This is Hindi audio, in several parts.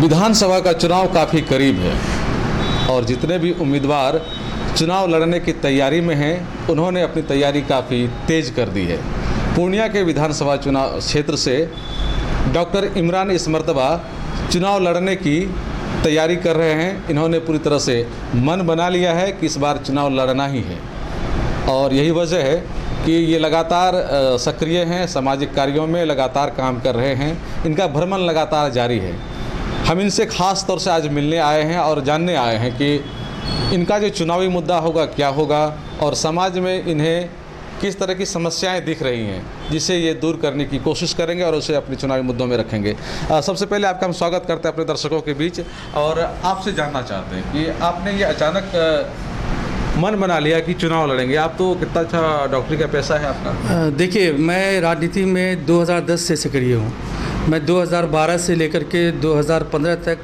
विधानसभा का चुनाव काफ़ी करीब है और जितने भी उम्मीदवार चुनाव लड़ने की तैयारी में हैं उन्होंने अपनी तैयारी काफ़ी तेज़ कर दी है। पूर्णिया के विधानसभा चुनाव क्षेत्र से डॉक्टर इमरान इस मर्तबा चुनाव लड़ने की तैयारी कर रहे हैं। इन्होंने पूरी तरह से मन बना लिया है कि इस बार चुनाव लड़ना ही है और यही वजह है कि ये लगातार सक्रिय हैं, सामाजिक कार्यों में लगातार काम कर रहे हैं। इनका भ्रमण लगातार जारी है। हम इनसे ख़ास तौर से आज मिलने आए हैं और जानने आए हैं कि इनका जो चुनावी मुद्दा होगा क्या होगा और समाज में इन्हें किस तरह की समस्याएं दिख रही हैं जिसे ये दूर करने की कोशिश करेंगे और उसे अपने चुनावी मुद्दों में रखेंगे। सबसे पहले आपका हम स्वागत करते हैं अपने दर्शकों के बीच और आपसे जानना चाहते हैं कि आपने ये अचानक मन बना लिया कि चुनाव लड़ेंगे। आप तो कितना अच्छा डॉक्टरी का पैसा है आपका। देखिए, मैं राजनीति में 2010 से सक्रिय हूँ। मैं 2012 से लेकर के 2015 तक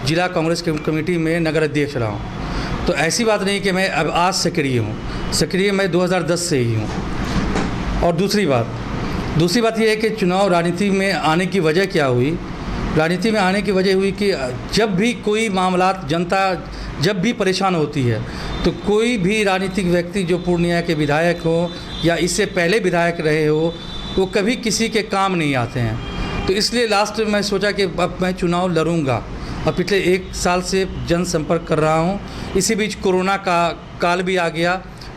जिला कांग्रेस कमेटी में नगर अध्यक्ष रहा हूँ। तो ऐसी बात नहीं कि मैं अब आज सक्रिय हूँ। सक्रिय मैं 2010 से ही हूँ। और दूसरी बात यह है कि चुनाव राजनीति में आने की वजह क्या हुई। राजनीति में आने की वजह हुई कि जब भी कोई मामला जनता जब भी परेशान होती है तो कोई भी राजनीतिक व्यक्ति जो पूर्णिया के विधायक हो या इससे पहले विधायक रहे हो वो कभी किसी के काम नहीं आते हैं। तो इसलिए लास्ट में मैं सोचा कि अब मैं चुनाव लड़ूंगा और पिछले 1 साल से जनसंपर्क कर रहा हूं। इसी बीच कोरोना का काल भी आ गया।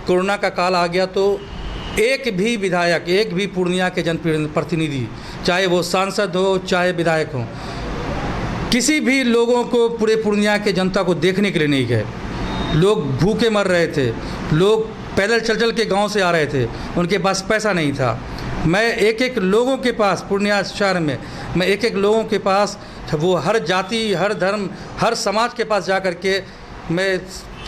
कोरोना का काल आ गया तो एक भी विधायक, एक भी पूर्णिया के जनप्रतिनिधि, चाहे वो सांसद हो चाहे विधायक हो, किसी भी लोगों को पूरे पूर्णिया के जनता को देखने के लिए नहीं गए। लोग भूखे मर रहे थे, लोग पैदल चल के गांव से आ रहे थे, उनके पास पैसा नहीं था। मैं एक लोगों के पास पूर्णिया शहर में मैं एक लोगों के पास, वो हर जाति, हर धर्म, हर समाज के पास जा कर के मैं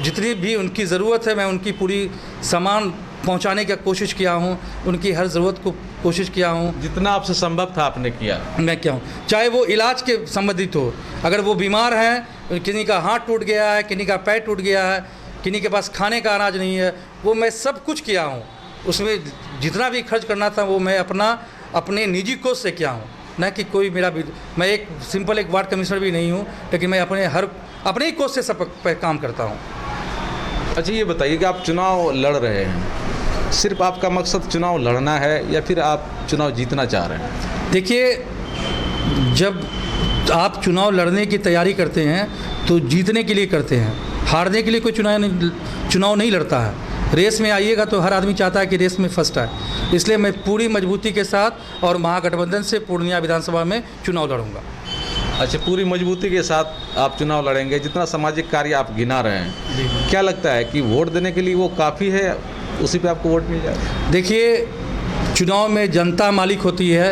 जितनी भी उनकी ज़रूरत है मैं उनकी पूरी सामान पहुंचाने की कोशिश किया हूं। उनकी हर ज़रूरत को कोशिश किया हूं। जितना आपसे संभव था आपने किया। मैं क्या हूँ, चाहे वो इलाज के संबंधित हो, अगर वो बीमार हैं, किन्हीं का हाथ टूट गया है, किन्हीं का पैर टूट गया है, किन्हीं के पास खाने का अनाज नहीं है, वो मैं सब कुछ किया हूँ। उसमें जितना भी खर्च करना था वो मैं अपने निजी कोष से किया हूँ, न कि कोई मेरा भी। मैं एक सिंपल वार्ड कमिश्नर भी नहीं हूँ, लेकिन मैं अपने ही कोष से सब पे काम करता हूँ। अच्छा, ये बताइए कि आप चुनाव लड़ रहे हैं, सिर्फ आपका मकसद चुनाव लड़ना है या फिर आप चुनाव जीतना चाह रहे हैं? देखिए, जब आप चुनाव लड़ने की तैयारी करते हैं तो जीतने के लिए करते हैं। हारने के लिए कोई चुनाव नहीं लड़ता है। रेस में आइएगा तो हर आदमी चाहता है कि रेस में फर्स्ट आए। इसलिए मैं पूरी मजबूती के साथ और महागठबंधन से पूर्णिया विधानसभा में चुनाव लड़ूंगा। अच्छा, पूरी मजबूती के साथ आप चुनाव लड़ेंगे। जितना सामाजिक कार्य आप गिना रहे हैं, क्या लगता है कि वोट देने के लिए वो काफ़ी है, उसी पे आपको वोट मिल जाए? देखिए, चुनाव में जनता मालिक होती है।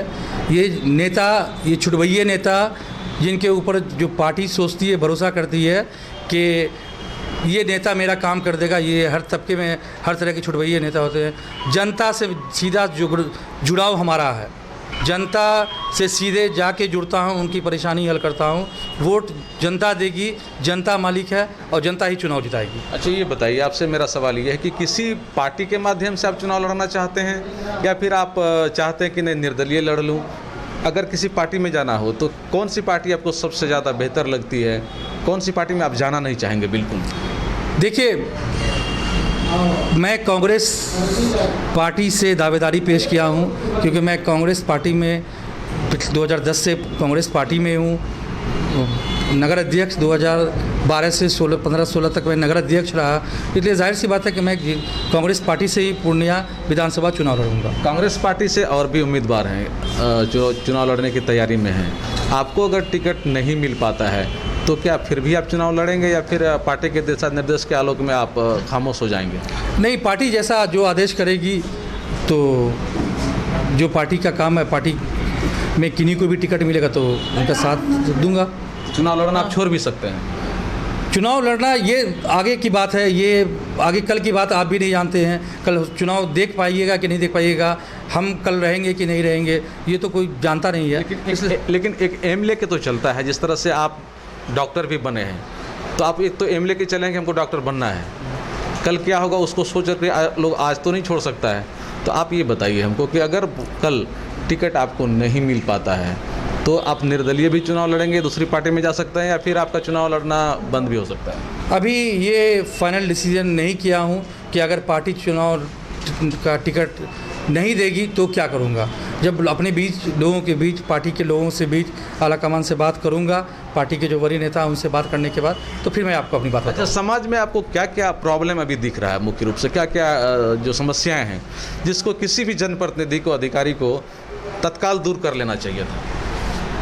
ये नेता, ये छुटभइये नेता जिनके ऊपर जो पार्टी सोचती है, भरोसा करती है कि ये नेता मेरा काम कर देगा, ये हर तबके में हर तरह के छुटभइये नेता होते हैं। जनता से सीधा जुड़ाव हमारा है। जनता से सीधे जाके जुड़ता हूँ, उनकी परेशानी हल करता हूँ। वोट जनता देगी, जनता मालिक है और जनता ही चुनाव जिताएगी। अच्छा, ये बताइए, आपसे मेरा सवाल ये है कि किसी पार्टी के माध्यम से आप चुनाव लड़ना चाहते हैं या फिर आप चाहते हैं कि नहीं निर्दलीय लड़ लूँ? अगर किसी पार्टी में जाना हो तो कौन सी पार्टी आपको सबसे ज़्यादा बेहतर लगती है? कौन सी पार्टी में आप जाना नहीं चाहेंगे बिल्कुल? देखिए, मैं कांग्रेस पार्टी से दावेदारी पेश किया हूं क्योंकि मैं कांग्रेस पार्टी में 2010 से कांग्रेस पार्टी में हूं। नगर अध्यक्ष 2012 से 15-16 तक मैं नगर अध्यक्ष रहा। इसलिए जाहिर सी बात है कि मैं कांग्रेस पार्टी से ही पूर्णिया विधानसभा चुनाव लड़ूंगा। कांग्रेस पार्टी से और भी उम्मीदवार हैं जो चुनाव लड़ने की तैयारी में हैं। आपको अगर टिकट नहीं मिल पाता है तो क्या फिर भी आप चुनाव लड़ेंगे या फिर पार्टी के दिशा निर्देश के आलोक में आप खामोश हो जाएंगे? नहीं, पार्टी जैसा जो आदेश करेगी, तो जो पार्टी का काम है, पार्टी में किन्हीं को भी टिकट मिलेगा तो उनका साथ दूंगा। चुनाव लड़ना आप छोड़ भी सकते हैं? चुनाव लड़ना ये आगे की बात है, ये आगे कल की बात आप भी नहीं जानते हैं। कल चुनाव देख पाइएगा कि नहीं देख पाइएगा, हम कल रहेंगे कि नहीं रहेंगे, ये तो कोई जानता नहीं है। लेकिन एक एम लेके तो चलता है। जिस तरह से आप डॉक्टर भी बने हैं तो आप एक तो एम लेके चलें कि हमको डॉक्टर बनना है। कल क्या होगा उसको सोच के लोग आज तो नहीं छोड़ सकता है। तो आप ये बताइए हमको कि अगर कल टिकट आपको नहीं मिल पाता है तो आप निर्दलीय भी चुनाव लड़ेंगे, दूसरी पार्टी में जा सकते हैं, या फिर आपका चुनाव लड़ना बंद भी हो सकता है? अभी ये फाइनल डिसीजन नहीं किया हूँ कि अगर पार्टी चुनाव का टिकट नहीं देगी तो क्या करूँगा। जब अपने बीच लोगों के बीच, पार्टी के लोगों से बीच, आलाकमान से बात करूँगा, पार्टी के जो वरीय नेता हैं उनसे बात करने के बाद तो फिर मैं आपको अपनी बात अच्छा, समाज में आपको क्या क्या प्रॉब्लम अभी दिख रहा है, मुख्य रूप से क्या क्या जो समस्याएं हैं जिसको किसी भी जनप्रतिनिधि को, अधिकारी को तत्काल दूर कर लेना चाहिए था?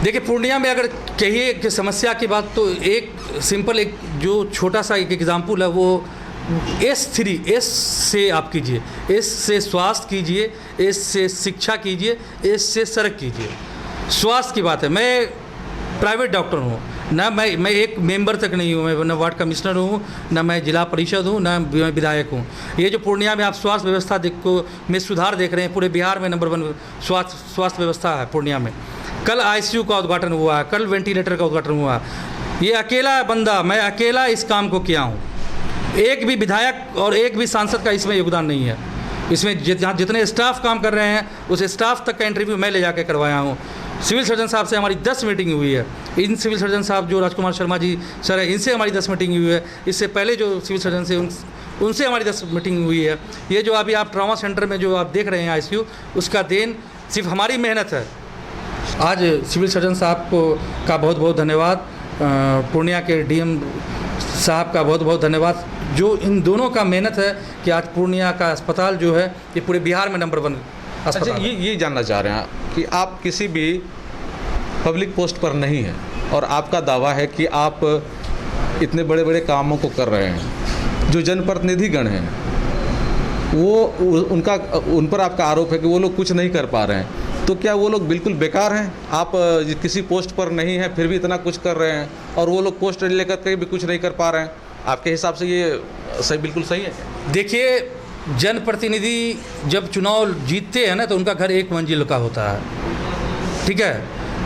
देखिए, पूर्णिया में अगर कहिए कि समस्या की बात, तो एक सिंपल, एक जो छोटा सा एक एग्जाम्पल है वो S3, एस से आप कीजिए, एस से स्वास्थ्य कीजिए, एस से शिक्षा कीजिए, एस से सड़क कीजिए। स्वास्थ्य की बात है, मैं प्राइवेट डॉक्टर हूँ ना, मैं एक मेंबर तक नहीं हूँ, मैं न वार्ड कमिश्नर हूँ, ना मैं जिला परिषद हूँ, ना मैं विधायक हूँ। ये जो पूर्णिया में आप स्वास्थ्य व्यवस्था में सुधार देख रहे हैं, पूरे बिहार में नंबर 1 स्वास्थ्य व्यवस्था है पूर्णिया में। कल ICU का उद्घाटन हुआ है, कल वेंटिलेटर का उद्घाटन हुआ है। ये अकेला बंदा, मैं अकेला इस काम को किया हूँ। एक भी विधायक और एक भी सांसद का इसमें योगदान नहीं है। इसमें जितने स्टाफ काम कर रहे हैं उस स्टाफ तक का इंटरव्यू मैं ले जाकर करवाया हूँ। सिविल सर्जन साहब से हमारी 10 मीटिंग हुई है। इन सिविल सर्जन साहब जो राजकुमार शर्मा जी सर है, इनसे हमारी 10 मीटिंग हुई है। इससे पहले जो सिविल सर्जन से उनसे हमारी 10 मीटिंग हुई है। ये जो अभी आप ट्रॉमा सेंटर में जो आप देख रहे हैं ICU, उसका देन सिर्फ हमारी मेहनत है। आज सिविल सर्जन साहब का बहुत बहुत धन्यवाद, पूर्णिया के DM साहब का बहुत बहुत धन्यवाद, जो इन दोनों का मेहनत है कि आज पूर्णिया का अस्पताल जो है ये पूरे बिहार में नंबर 1 अस्पताल। अच्छा, ये जानना चाह रहे हैं कि आप किसी भी पब्लिक पोस्ट पर नहीं हैं और आपका दावा है कि आप इतने बड़े बड़े कामों को कर रहे हैं। जो जनप्रतिनिधिगण हैं वो उन पर आपका आरोप है कि वो लोग कुछ नहीं कर पा रहे हैं, तो क्या वो लोग बिल्कुल बेकार हैं? आप किसी पोस्ट पर नहीं हैं फिर भी इतना कुछ कर रहे हैं, और वो लोग पोस्ट लेकर के भी कुछ नहीं कर पा रहे हैं। आपके हिसाब से ये सही, बिल्कुल सही है? देखिए, जनप्रतिनिधि जब चुनाव जीतते हैं ना तो उनका घर 1 मंजिल का होता है, ठीक है।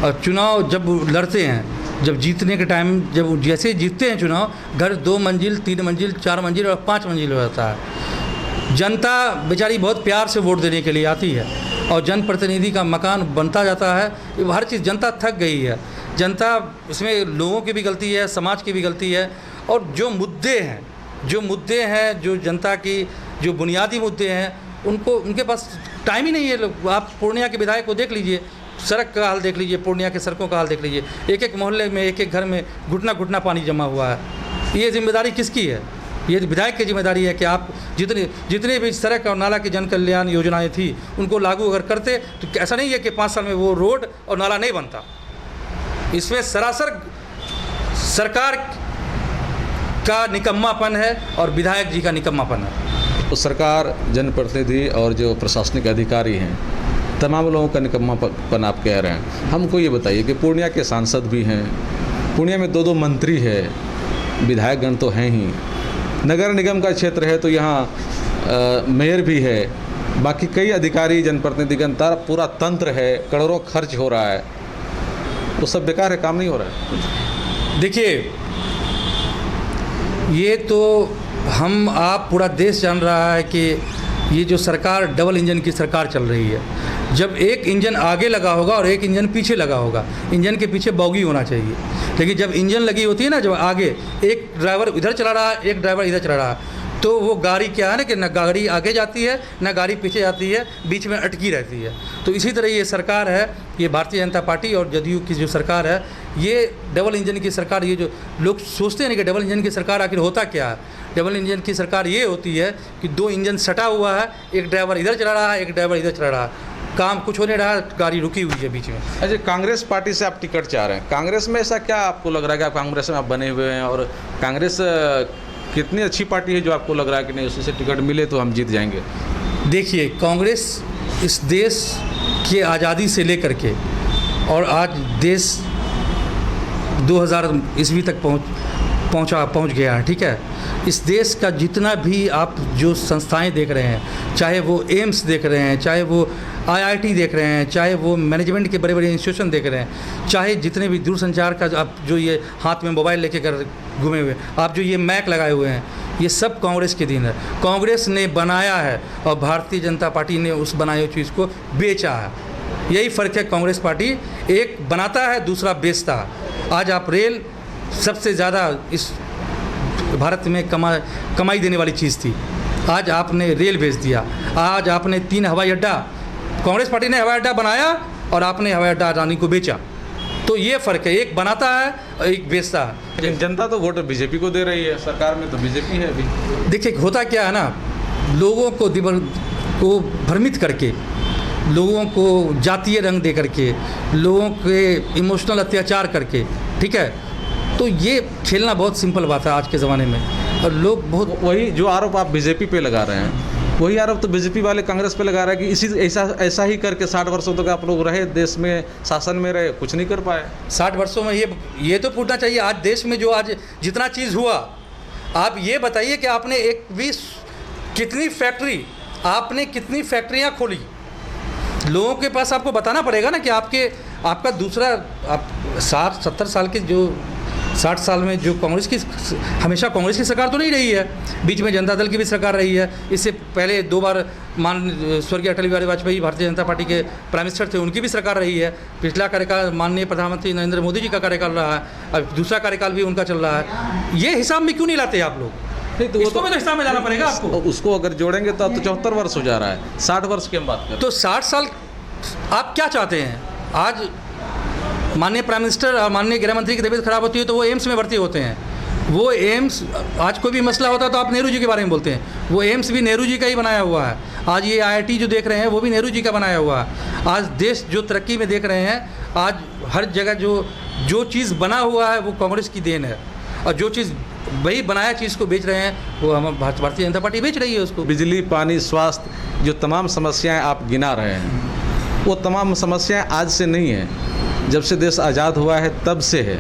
और चुनाव जब लड़ते हैं, जब जीतने के टाइम, जब जैसे जीतते हैं चुनाव, घर 2 मंजिल, 3 मंजिल, 4 मंजिल और 5 मंजिल हो जाता है। जनता बेचारी बहुत प्यार से वोट देने के लिए आती है और जनप्रतिनिधि का मकान बनता जाता है। हर चीज़, जनता थक गई है। जनता, इसमें लोगों की भी गलती है, समाज की भी गलती है। और जो मुद्दे हैं, जो जनता की जो बुनियादी मुद्दे हैं, उनके पास टाइम ही नहीं है। आप पूर्णिया के विधायक को देख लीजिए, सड़क का हाल देख लीजिए, पूर्णिया के सड़कों का हाल देख लीजिए। एक मोहल्ले में, एक घर में घुटना पानी जमा हुआ है। ये जिम्मेदारी किसकी है? ये विधायक की जिम्मेदारी है कि आप जितने भी सड़क और नाला की जन कल्याण योजनाएं थी उनको लागू अगर करते, तो ऐसा नहीं है कि 5 साल में वो रोड और नाला नहीं बनता। इसमें सरासर सरकार का निकम्मापन है और विधायक जी का निकम्मापन है। तो सरकार, जनप्रतिनिधि और जो प्रशासनिक अधिकारी हैं, तमाम लोगों का निकम्मापन आप कह रहे हैं। हमको ये बताइए कि पूर्णिया के सांसद भी हैं, पूर्णिया में 2 मंत्री है, विधायकगण तो हैं ही, नगर निगम का क्षेत्र है तो यहाँ मेयर भी है, बाकी कई अधिकारी, जनप्रतिनिधिगण, पूरा तंत्र है, करोड़ों खर्च हो रहा है, तो सब बेकार है, काम नहीं हो रहा है। देखिए, ये तो हम आप पूरा देश जान रहा है कि ये जो सरकार डबल इंजन की सरकार चल रही है। जब एक इंजन आगे लगा होगा और एक इंजन पीछे लगा होगा, इंजन के पीछे बॉगी होना चाहिए। लेकिन जब इंजन लगी होती है ना, जब आगे एक ड्राइवर इधर चला रहा है, एक ड्राइवर इधर चला रहा है, तो वो गाड़ी क्या है ना कि न गाड़ी आगे जाती है न गाड़ी पीछे जाती है, बीच में अटकी रहती है। तो इसी तरह ये सरकार है, ये भारतीय जनता पार्टी और जदयू की जो सरकार है, ये डबल इंजन की सरकार। ये जो लोग सोचते हैं कि डबल इंजन की सरकार आखिर होता क्या है? डबल इंजन की सरकार ये होती है कि 2 इंजन सटा हुआ है, एक ड्राइवर इधर चला रहा है, एक ड्राइवर इधर चला रहा है, काम कुछ होने रहा, गाड़ी रुकी हुई है बीच में। अच्छा, कांग्रेस पार्टी से आप टिकट चाह रहे हैं, कांग्रेस में ऐसा क्या आपको लग रहा है कि आप कांग्रेस में आप बने हुए हैं, और कांग्रेस कितनी अच्छी पार्टी है जो आपको लग रहा है कि नहीं, उससे टिकट मिले तो हम जीत जाएंगे? देखिए, कांग्रेस इस देश की आज़ादी से लेकर के और आज देश 2000 ईस्वी तक पहुंच गया है, ठीक है। इस देश का जितना भी आप जो संस्थाएं देख रहे हैं, चाहे वो एम्स देख रहे हैं, चाहे वो IIT देख रहे हैं, चाहे वो मैनेजमेंट के बड़े बड़े इंस्टीट्यूशन देख रहे हैं, चाहे जितने भी दूरसंचार का आप जो ये हाथ में मोबाइल लेके कर घूमे हुए, आप जो ये मैक लगाए हुए हैं, ये सब कांग्रेस के दिन है। कांग्रेस ने बनाया है और भारतीय जनता पार्टी ने उस बनाई हुई चीज़ को बेचा है। यही फ़र्क है। कांग्रेस पार्टी एक बनाता है, दूसरा बेचता है। आज आप रेल सबसे ज़्यादा इस भारत में कमाई देने वाली चीज़ थी, आज आपने रेल बेच दिया। आज आपने 3 हवाई अड्डा, कांग्रेस पार्टी ने हवाई अड्डा बनाया और आपने हवाई अड्डा अडानी को बेचा। तो ये फ़र्क है, एक बनाता है और एक बेचता है। लेकिन जनता तो वोट बीजेपी को दे रही है, सरकार में तो बीजेपी है अभी। देखिए होता क्या है ना, लोगों को भ्रमित करके, लोगों को जातीय रंग दे करके, लोगों के इमोशनल अत्याचार करके, ठीक है, तो ये खेलना बहुत सिंपल बात है आज के ज़माने में। और लोग बहुत वही जो आरोप आप बीजेपी पे लगा रहे हैं, वही आरोप तो बीजेपी वाले कांग्रेस पे लगा रहे हैं कि इसी ऐसा ही करके 60 वर्षों तक आप लोग रहे, देश में शासन में रहे, कुछ नहीं कर पाए। 60 वर्षों में ये तो पूछना चाहिए, आज देश में जो आज जितना चीज़ हुआ, आप ये बताइए कि आपने कितनी फैक्ट्रियाँ खोली। लोगों के पास आपको बताना पड़ेगा ना कि आपका दूसरा, आप 60-70 साल के जो 60 साल में जो हमेशा कांग्रेस की सरकार तो नहीं रही है, बीच में जनता दल की भी सरकार रही है। इससे पहले 2 बार स्वर्गीय अटल बिहारी वाजपेयी भारतीय जनता पार्टी के प्राइम मिनिस्टर थे, उनकी भी सरकार रही है। पिछला कार्यकाल माननीय प्रधानमंत्री नरेंद्र मोदी जी का कार्यकाल रहा है, अब दूसरा कार्यकाल भी उनका चल रहा है। ये हिसाब में क्यों नहीं लाते आप लोग? नहीं तो इसको भी तो हिसाब में लाना पड़ेगा आपको। उसको अगर जोड़ेंगे तो अब तो 74 वर्ष हो जा रहा है, 60 वर्ष की हम बात करें तो 60 साल आप क्या चाहते हैं? आज माननीय प्राइम मिनिस्टर और माननीय गृह मंत्री की तबीयत खराब होती है तो वो एम्स में भर्ती होते हैं। वो एम्स, आज कोई भी मसला होता है तो आप नेहरू जी के बारे में बोलते हैं, वो एम्स भी नेहरू जी का ही बनाया हुआ है। आज ये IIT जो देख रहे हैं वो भी नेहरू जी का बनाया हुआ है। आज देश जो तरक्की में देख रहे हैं, आज हर जगह जो चीज़ बना हुआ है वो कांग्रेस की देन है, और जो चीज़ वही बनाया चीज़ को बेच रहे हैं वो हम भारतीय जनता पार्टी बेच रही है उसको। बिजली, पानी, स्वास्थ्य, जो तमाम समस्याएं आप गिना रहे हैं, वो तमाम समस्याएं आज से नहीं है, जब से देश आज़ाद हुआ है तब से है।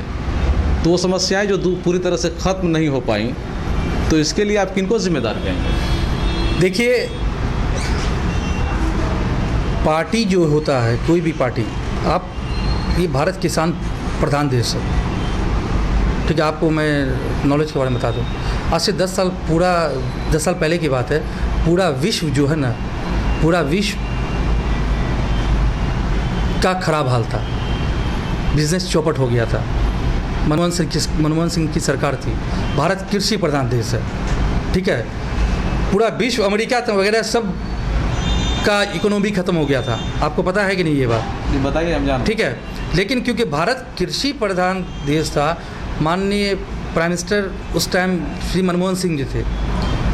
तो वो समस्याएं जो पूरी तरह से ख़त्म नहीं हो पाई, तो इसके लिए आप किनको जिम्मेदार कहेंगे? देखिए, पार्टी जो होता है, कोई भी पार्टी, ये भारत किसान प्रधान देश है, ठीक है। आपको मैं नॉलेज के बारे में बता दूँ, आज से 10 साल पहले की बात है, पूरा विश्व जो है ना, पूरा विश्व का खराब हाल था, बिजनेस चौपट हो गया था। मनमोहन सिंह की सरकार थी। भारत कृषि प्रधान देश है, ठीक है। पूरा विश्व, अमेरिका वगैरह सब का इकोनॉमी ख़त्म हो गया था। आपको पता है कि नहीं ये बात? बताइए, हम जानते। ठीक है, लेकिन क्योंकि भारत कृषि प्रधान देश था, माननीय प्राइम मिनिस्टर उस टाइम श्री मनमोहन सिंह जी थे।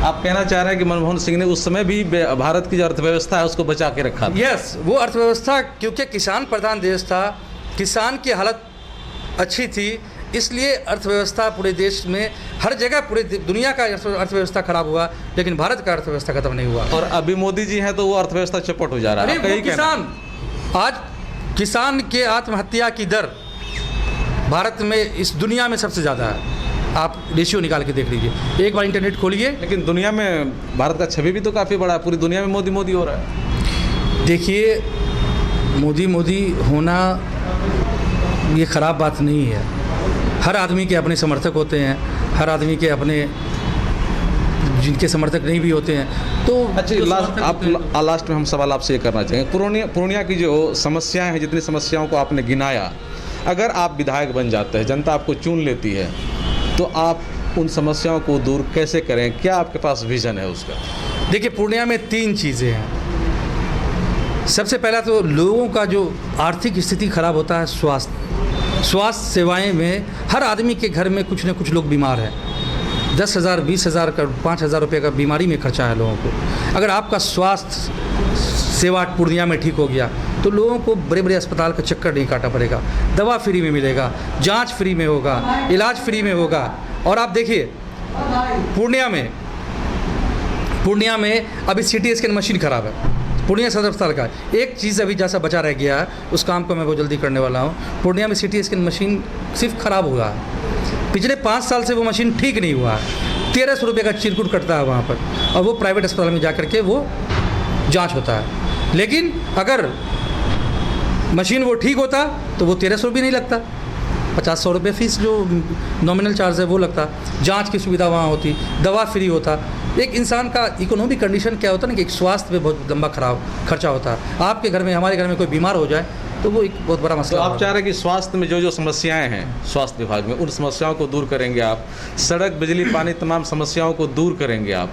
आप कहना चाह रहे हैं कि मनमोहन सिंह ने उस समय भी भारत की जो अर्थव्यवस्था है उसको बचा के रखा था? यस, वो अर्थव्यवस्था, क्योंकि किसान प्रधान देश था, किसान की हालत अच्छी थी, इसलिए अर्थव्यवस्था पूरे देश में, हर जगह पूरे दुनिया का अर्थव्यवस्था खराब हुआ, लेकिन भारत का अर्थव्यवस्था खत्म नहीं हुआ। और अभी मोदी जी हैं तो वो अर्थव्यवस्था चौपट हो जा रहा है। आज किसान के आत्महत्या की दर भारत में, इस दुनिया में सबसे ज़्यादा है। आप रेशियो निकाल के देख लीजिए, एक बार इंटरनेट खोलिए। लेकिन दुनिया में भारत का छवि भी तो काफ़ी बड़ा है, पूरी दुनिया में मोदी मोदी हो रहा है। देखिए, मोदी होना ये ख़राब बात नहीं है। हर आदमी के अपने समर्थक होते हैं, हर आदमी के अपने, जिनके समर्थक नहीं भी होते हैं। तो अच्छा, लास्ट में हम सवाल आपसे ये करना चाहेंगे, पूर्णिया की जो समस्याएं हैं, जितनी समस्याओं को आपने गिनाया, अगर आप विधायक बन जाते हैं, जनता आपको चुन लेती है, तो आप उन समस्याओं को दूर कैसे करें? क्या आपके पास विज़न है उसका? देखिए, पूर्णिया में 3 चीज़ें हैं। सबसे पहला तो लोगों का जो आर्थिक स्थिति खराब होता है, स्वास्थ्य सेवाएं में हर आदमी के घर में कुछ न कुछ लोग बीमार हैं। 10,000, 20,000 का, 5,000 रुपये का बीमारी में खर्चा है लोगों को। अगर आपका स्वास्थ्य सेवा पूर्णिया में ठीक हो गया तो लोगों को बड़े बड़े अस्पताल का चक्कर नहीं काटना पड़ेगा, दवा फ्री में मिलेगा, जांच फ्री में होगा, इलाज फ्री में होगा। और आप देखिए, पूर्णिया में अभी CT स्कैन मशीन ख़राब है, पूर्णिया सदर अस्पताल का। एक चीज़ अभी जैसा बचा रह गया है, उस काम को मैं बहुत जल्दी करने वाला हूँ। पूर्णिया में CT स्कैन मशीन सिर्फ ख़राब हुआ है, पिछले 5 साल से वो मशीन ठीक नहीं हुआ है। 1300 रुपये का चिरकुट कटता है वहाँ पर, और वो प्राइवेट अस्पताल में जा करके वो जाँच होता है। लेकिन अगर मशीन वो ठीक होता तो वो 1300 भी नहीं लगता, 50-100 रुपये फीस जो नॉमिनल चार्ज है वो लगता, जांच की सुविधा वहाँ होती, दवा फ्री होता। एक इंसान का इकोनॉमिक कंडीशन क्या होता है ना कि एक स्वास्थ्य पे बहुत लंबा खर्चा होता है। आपके घर में, हमारे घर में कोई बीमार हो जाए तो वो एक बहुत बड़ा तो मसला आप चाह रहे हैं कि स्वास्थ्य में जो समस्याएं हैं स्वास्थ्य विभाग में, उन समस्याओं को दूर करेंगे आप, सड़क, बिजली, पानी, तमाम समस्याओं को दूर करेंगे आप।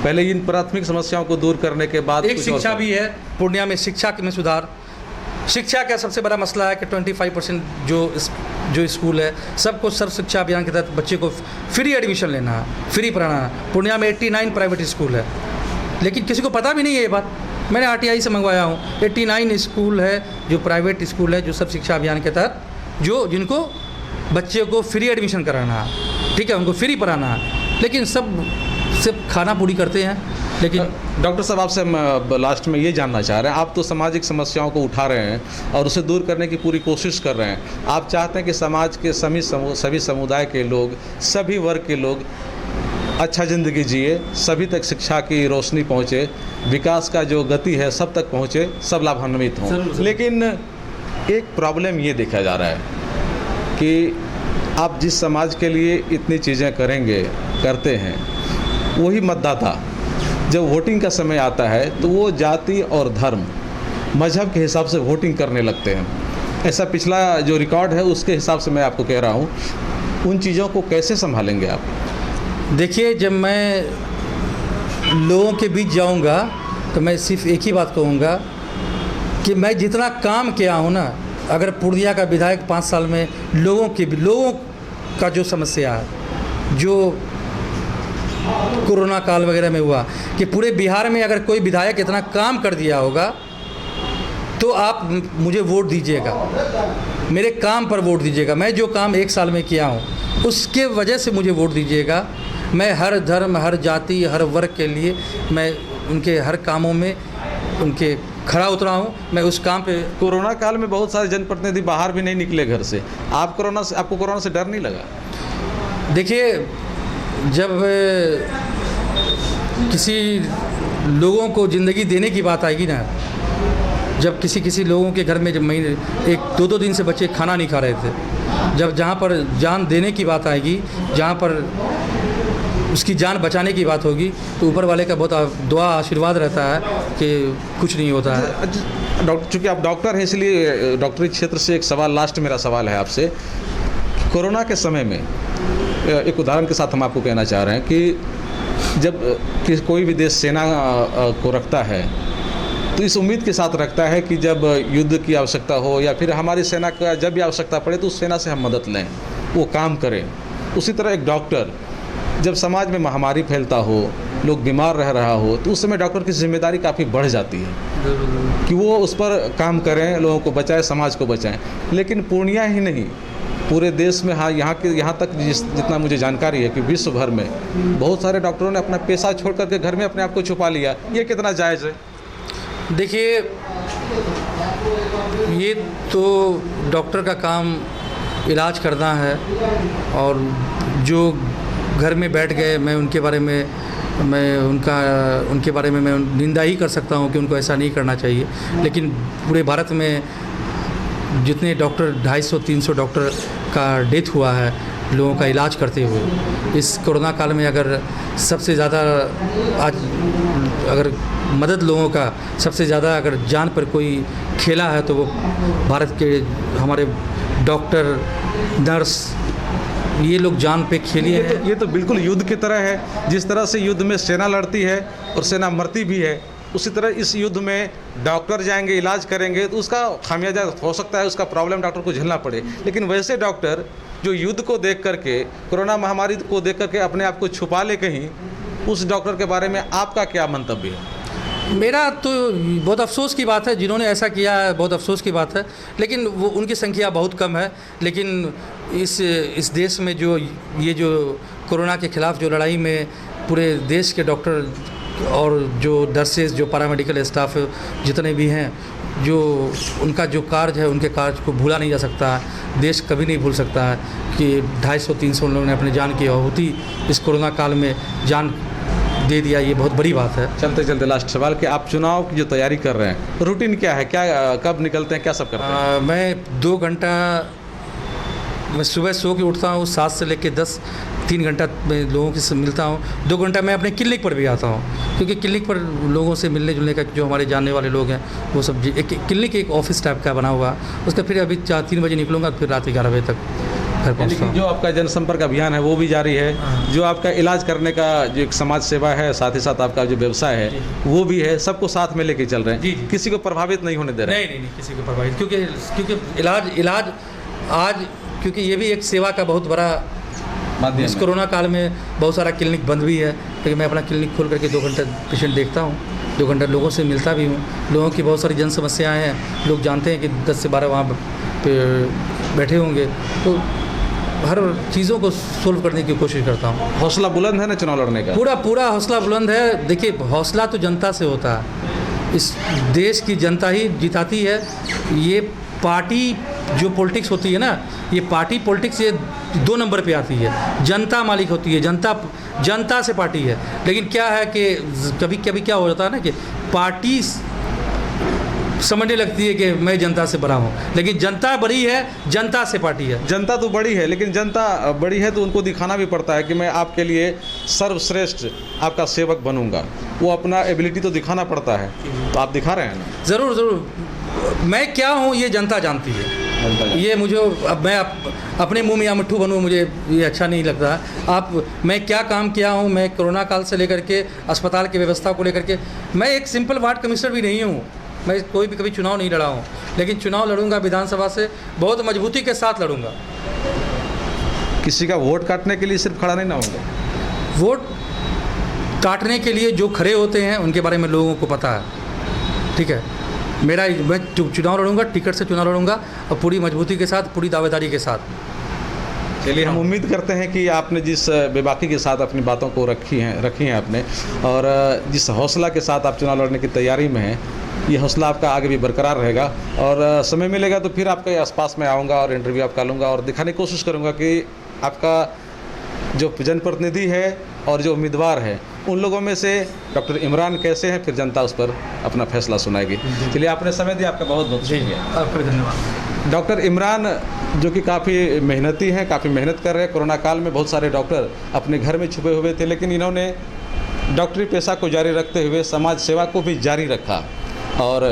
पहले इन प्राथमिक समस्याओं को दूर करने के बाद एक कुछ और शिक्षा भी है पूर्णिया में, शिक्षा में सुधार। शिक्षा का सबसे बड़ा मसला है कि 25% जो स्कूल है सबको सर्व शिक्षा अभियान के तहत बच्चे को फ्री एडमिशन लेना है, फ्री पढ़ाना है। पूर्णिया में 89 प्राइवेट स्कूल है, लेकिन किसी को पता भी नहीं है ये बात। मैंने आरटीआई से मंगवाया हूँ, 89 स्कूल है जो प्राइवेट स्कूल है, जो सर्व शिक्षा अभियान के तहत जिनको बच्चे को फ्री एडमिशन कराना है, ठीक है, उनको फ्री पढ़ाना है, लेकिन सब सिर्फ खाना पूरी करते हैं। लेकिन डॉक्टर साहब, आपसे हम लास्ट में ये जानना चाह रहे हैं, आप तो सामाजिक समस्याओं को उठा रहे हैं और उसे दूर करने की पूरी कोशिश कर रहे हैं। आप चाहते हैं कि समाज के सभी समुदाय के लोग, सभी वर्ग के लोग अच्छा ज़िंदगी जिए, सभी तक शिक्षा की रोशनी पहुँचे, विकास का जो गति है सब तक पहुँचे, सब लाभान्वित हों। लेकिन एक प्रॉब्लम ये देखा जा रहा है कि आप जिस समाज के लिए इतनी चीज़ें करते हैं, वही मतदाता जब वोटिंग का समय आता है तो वो जाति और धर्म, मजहब के हिसाब से वोटिंग करने लगते हैं। ऐसा पिछला जो रिकॉर्ड है उसके हिसाब से मैं आपको कह रहा हूँ, उन चीज़ों को कैसे संभालेंगे आप? देखिए, जब मैं लोगों के बीच जाऊंगा तो मैं सिर्फ एक ही बात कहूंगा कि मैं जितना काम किया हूं ना, अगर पूर्णिया का विधायक 5 साल में लोगों का जो समस्या है, जो कोरोना काल वगैरह में हुआ, कि पूरे बिहार में अगर कोई विधायक इतना काम कर दिया होगा तो आप मुझे वोट दीजिएगा, मेरे काम पर वोट दीजिएगा। मैं जो काम 1 साल में किया हूँ उसके वजह से मुझे वोट दीजिएगा। मैं हर धर्म, हर जाति, हर वर्ग के लिए मैं उनके हर कामों में उनके खड़ा उतरा हूँ। मैं उस काम पे, कोरोना काल में बहुत सारे जनप्रतिनिधि बाहर भी नहीं निकले घर से। आपको कोरोना से डर नहीं लगा? देखिए, जब किसी लोगों को ज़िंदगी देने की बात आएगी ना, जब किसी लोगों के घर में जब महीने 1-2 दिन से बच्चे खाना नहीं खा रहे थे, जब जहाँ पर जान देने की बात आएगी, जहाँ पर उसकी जान बचाने की बात होगी, तो ऊपर वाले का बहुत दुआ आशीर्वाद रहता है कि कुछ नहीं होता है। डॉक्टर, चूँकि आप डॉक्टर हैं इसलिए डॉक्टरी क्षेत्र से एक सवाल, लास्ट मेरा सवाल है आपसे। कोरोना के समय में एक उदाहरण के साथ हम आपको कहना चाह रहे हैं कि जब कोई भी देश सेना को रखता है तो इस उम्मीद के साथ रखता है कि जब युद्ध की आवश्यकता हो या फिर हमारी सेना का जब भी आवश्यकता पड़े तो उस सेना से हम मदद लें, वो काम करें। उसी तरह एक डॉक्टर जब समाज में महामारी फैलता हो, लोग बीमार रह रहा हो, तो उस समय डॉक्टर की जिम्मेदारी काफ़ी बढ़ जाती है कि वो उस पर काम करें, लोगों को बचाएं, समाज को बचाएं। लेकिन पूर्णिया ही नहीं, पूरे देश में, हाँ, यहाँ तक जितना मुझे जानकारी है कि विश्व भर में बहुत सारे डॉक्टरों ने अपना पेशा छोड़ करके घर में अपने आप को छुपा लिया। ये कितना जायज़ है? देखिए, ये तो डॉक्टर का काम इलाज करना है, और जो घर में बैठ गए, मैं उनके बारे में मैं निंदा ही कर सकता हूँ कि उनको ऐसा नहीं करना चाहिए। लेकिन पूरे भारत में जितने डॉक्टर, 250-300 डॉक्टर का डेथ हुआ है लोगों का इलाज करते हुए, इस कोरोना काल में अगर सबसे ज़्यादा अगर मदद लोगों का सबसे ज़्यादा अगर जान पर कोई खेला है तो वो भारत के हमारे डॉक्टर, नर्स, ये लोग जान पे खेली है। ये तो बिल्कुल युद्ध की तरह है। जिस तरह से युद्ध में सेना लड़ती है और सेना मरती भी है, उसी तरह इस युद्ध में डॉक्टर जाएंगे, इलाज करेंगे, तो उसका खामियाजा हो सकता है, उसका प्रॉब्लम डॉक्टर को झेलना पड़े। लेकिन वैसे डॉक्टर जो युद्ध को देख करके, कोरोना महामारी को देख करके अपने आप को छुपा ले कहीं, उस डॉक्टर के बारे में आपका क्या मंतव्य है? मेरा तो बहुत अफसोस की बात है, जिन्होंने ऐसा किया है बहुत अफसोस की बात है, लेकिन वो उनकी संख्या बहुत कम है। लेकिन इस देश में जो कोरोना के खिलाफ जो लड़ाई में पूरे देश के डॉक्टर और जो नर्सेज, जो पैरामेडिकल स्टाफ जितने भी हैं, जो उनका जो कार्य है, उनके कार्य को भूला नहीं जा सकता है। देश कभी नहीं भूल सकता है कि 250-300 लोगों ने अपनी जान की आहुति इस कोरोना काल में जान दे दिया। ये बहुत बड़ी बात है। चलते चलते लास्ट सवाल कि आप चुनाव की जो तैयारी कर रहे हैं, रूटीन क्या है, क्या कब निकलते हैं, क्या सब करते हैं? मैं 2 घंटा, मैं सुबह सो के उठता हूँ 7 से लेकर 10 3 घंटा मैं लोगों से मिलता हूँ, 2 घंटा मैं अपने क्लिनिक पर भी आता हूँ, क्योंकि क्लिनिक पर लोगों से मिलने जुलने का, जो हमारे जानने वाले लोग हैं वो सब, एक क्लिनिक एक ऑफिस टाइप का बना हुआ, उसका फिर अभी 4-3 बजे निकलूँगा, फिर रात 11 बजे तक घर पहुँचता लेकिन हूँ। जो आपका जनसंपर्क अभियान है वो भी जारी है, जो आपका इलाज करने का जो एक समाज सेवा है, साथ ही साथ आपका जो व्यवसाय है वो भी है, सबको साथ में लेके चल रहे हैं। जी, जी। किसी को प्रभावित नहीं होने दे रहे हैं। नहीं किसी को प्रभावित, क्योंकि इलाज आज, क्योंकि ये भी एक सेवा का बहुत बड़ा माध्यम इस है। कोरोना काल में बहुत सारा क्लिनिक बंद भी है, लेकिन मैं अपना क्लिनिक खोल करके 2 घंटे पेशेंट देखता हूँ, 2 घंटा लोगों से मिलता भी हूँ। लोगों की बहुत सारी जन समस्याएँ हैं, लोग जानते हैं कि 10 से 12 वहाँ पे बैठे होंगे, तो हर चीज़ों को सोल्व करने की कोशिश करता हूँ। हौसला बुलंद है ना चुनाव लड़ने का? पूरा हौसला बुलंद है। देखिए, हौसला तो जनता से होता है, इस देश की जनता ही जिताती है। ये पार्टी जो पॉलिटिक्स होती है ना, ये पार्टी पॉलिटिक्स ये 2 नंबर पे आती है। जनता मालिक होती है, जनता से पार्टी है। लेकिन क्या है कि कभी कभी क्या हो जाता है ना कि पार्टी समझने लगती है कि मैं जनता से बड़ा हूँ, लेकिन जनता बड़ी है, जनता से पार्टी है। जनता तो बड़ी है, लेकिन जनता बड़ी है तो उनको दिखाना भी पड़ता है कि मैं आपके लिए सर्वश्रेष्ठ आपका सेवक बनूंगा। वो अपना एबिलिटी तो दिखाना पड़ता है, तो आप दिखा रहे हैं ना। ज़रूर मैं क्या हूँ ये जनता जानती है। ये मुझे, अब मैं अपने मुंह में या मिट्ठू बनूँ, मुझे ये अच्छा नहीं लगता। मैं क्या काम किया हूँ, मैं कोरोना काल से लेकर के अस्पताल की व्यवस्था को लेकर के, मैं एक सिंपल वार्ड कमिश्नर भी नहीं हूँ, मैं कोई भी कभी चुनाव नहीं लड़ा हूँ, लेकिन चुनाव लड़ूंगा विधानसभा से, बहुत मजबूती के साथ लड़ूंगा। किसी का वोट काटने के लिए सिर्फ खड़ा नहीं ना होगा। वोट काटने के लिए जो खड़े होते हैं उनके बारे में लोगों को पता है, ठीक है। मैं चुनाव लड़ूंगा, टिकट से चुनाव लड़ूंगा, और पूरी मजबूती के साथ, पूरी दावेदारी के साथ। चलिए, हम उम्मीद करते हैं कि आपने जिस बेबाकी के साथ अपनी बातों को रखी हैं आपने, और जिस हौसला के साथ आप चुनाव लड़ने की तैयारी में हैं, ये हौसला आपका आगे भी बरकरार रहेगा। और समय मिलेगा तो फिर आपके आसपास में आऊँगा और इंटरव्यू आपका लूँगा और दिखाने की कोशिश करूँगा कि आपका जो जनप्रतिनिधि है और जो उम्मीदवार है, उन लोगों में से डॉक्टर इमरान कैसे हैं, फिर जनता उस पर अपना फैसला सुनाएगी। चलिए, आपने समय दिया, आपका बहुत बहुत शुक्रिया। आपका धन्यवाद। डॉक्टर इमरान जो कि काफ़ी मेहनती हैं, काफ़ी मेहनत कर रहे हैं। कोरोना काल में बहुत सारे डॉक्टर अपने घर में छुपे हुए थे, लेकिन इन्होंने डॉक्टरी पेशा को जारी रखते हुए समाज सेवा को भी जारी रखा, और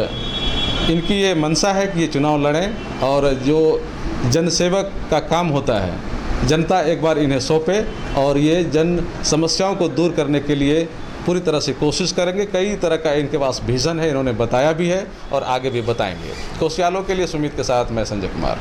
इनकी ये मंशा है कि ये चुनाव लड़ें, और जो जनसेवक का काम होता है जनता एक बार इन्हें सौंपे, और ये जन समस्याओं को दूर करने के लिए पूरी तरह से कोशिश करेंगे। कई तरह का इनके पास विज़न है, इन्होंने बताया भी है और आगे भी बताएंगे। कोशियालों के लिए सुमित के साथ मैं संजय कुमार।